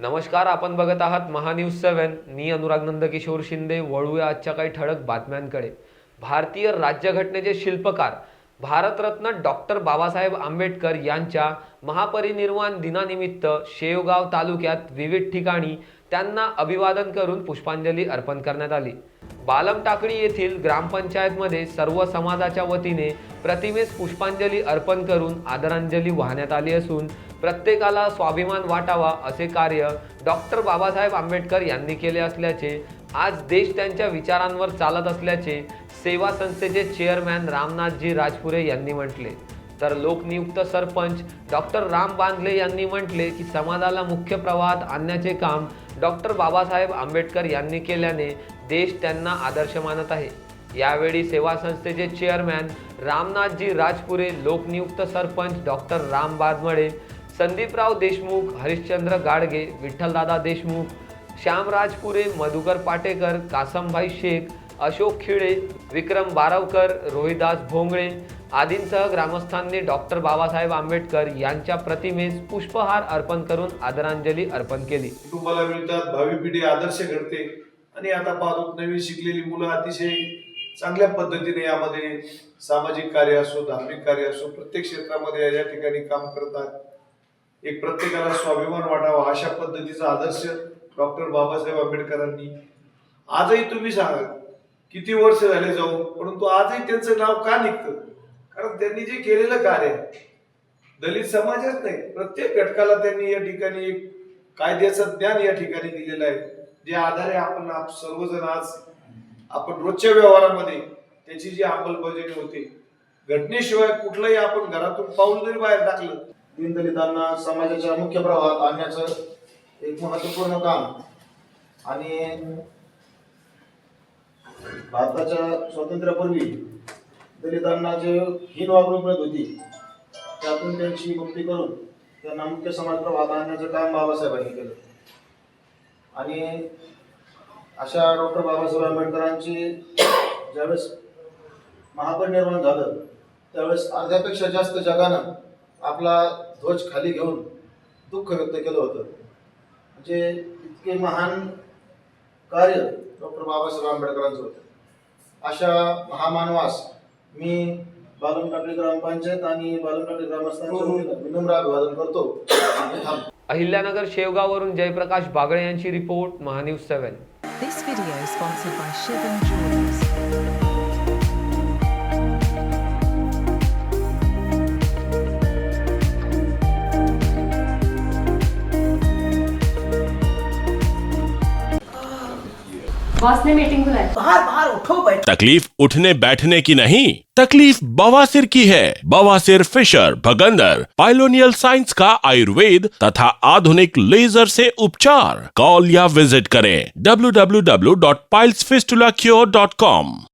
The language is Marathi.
नमस्कार, आपण बघत आहात महान्यूज 7. मी अनुराग नंदकिशोर शिंदे. वळूया आजच्या काही ठळक बातम्यांकडे. भारतीय राज्यघटनेचे शिल्पकार भारतरत्न डॉक्टर बाबासाहेब आंबेडकर यांच्या महापरिनिर्वाण दिनानिमित्त शेवगाव तालुक्यात विविध ठिकाणी त्यांना अभिवादन करून पुष्पांजली अर्पण करण्यात आली. बालम टाकळी येथील ग्रामपंचायतमध्ये सर्व समाजाच्या वतीने प्रतिमेस पुष्पांजली अर्पण करून आदरांजली वाहण्यात आली असून प्रत्येकाला स्वाभिमान वाटावा असे कार्य डॉक्टर बाबासाहेब आंबेडकर यांनी केले असल्याचे, आज देश त्यांच्या विचारांवर चालत असल्याचे सेवा संस्थेचे चेअरमॅन रामनाथजी राजपुरे यांनी म्हटले. तर लोकनियुक्त सरपंच डॉक्टर राम बांधले यांनी म्हटले की समाजाला मुख्य प्रवाहात आणण्याचे काम डॉक्टर बाबासाहेब आंबेडकर यांनी केल्याने देश त्यांना आदर्श मानत आहे. यावेळी सेवा संस्थेचे चेअरमॅन रामनाथजी राजपुरे, लोकनियुक्त सरपंच डॉक्टर राम बांधले, संदीपराव देशमुख, हरिश्चंद्र गाडगे, विठ्ठलदादा देशमुख, श्यामराजपुरे, मधुकर पाटेकर, कासमभाई शेख, अशोक खिळे, विक्रम बारवकर, रोहिदास भोंगळे आदींसह ग्रामस्थांनी डॉक्टर बाबासाहेब आंबेडकर यांच्या प्रतिमेस पुष्पहार अर्पण करून आदरांजली अर्पण केली. कुटुंबाला मिळतात, भावी पिढी आदर्श घडते आणि आता पाहतो नवीन शिकलेली मुलं अतिशय चांगल्या पद्धतीने यामध्ये सामाजिक कार्य असो, धार्मिक कार्य असो, प्रत्येक क्षेत्रामध्ये या ठिकाणी काम करतात. एक प्रत्येकाला स्वाभिमान वाटावा अशा पद्धतीचा आदर्श डॉक्टर बाबासाहेब आंबेडकरांनी. आजही तुम्ही सांगा किती वर्ष झाले जाऊन, परंतु आजही त्यांचं नाव का निघतं? कारण त्यांनी जे केलेलं कार्य दलित समाजच नाही, प्रत्येक घटकाला त्यांनी या ठिकाणी एक कायद्याचं ज्ञान या ठिकाणी दिलेलं आहे, जे आधारे आपण सर्वजण आज आपण रोजच्या व्यवहारामध्ये त्याची जी अंमलबजावणी होते, घटनेशिवाय कुठलंही आपण घरातून पाऊल जरी बाहेर टाकलं, दीनदलितांना समाजाच्या मुख्य प्रवाहात आणण्याचं एक महत्त्वपूर्ण काम आणि भारताच्या स्वातंत्र्यापूर्वी दलितांना जे हीन वागणूक मिळत होती त्यातून त्यांची मुक्ती करून त्यांना मुख्य समाज प्रवाहात आणण्याचं काम बाबासाहेबांनी केलं. आणि अशा डॉक्टर बाबासाहेब आंबेडकरांची ज्यावेळेस महापरिनिर्वाण झालं त्यावेळेस अर्ध्यापेक्षा जास्त जगानं आपला ध्वज खाली घेऊन दुःख व्यक्त केलं होतं. म्हणजे इतके महान कार्य डॉक्टर बाबासाहेब आंबेडकरांचं होतं. अशा महामानवास मी बालम टाकळी ग्रामपंचायत आणि बालम टाकळी ग्रामस्थांच्या वतीनं विनम्र अभिवादन करतो. अहिल्यानगर शेवगाववरून जयप्रकाश बागळे यांची report, Mahanews 7. This video is sponsored by Shivam Jewelers. Boss ने मीटिंग बुलाई. बाहर बाहर उठो बैठो. तकलीफ उठने बैठने की नहीं, तकलीफ बवासीर की है. बवासीर, फिशर, भगंदर, पाइलोनियल साइंस का आयुर्वेद तथा आधुनिक लेजर से उपचार. कॉल या विजिट करें www.pilesfistulacure.com.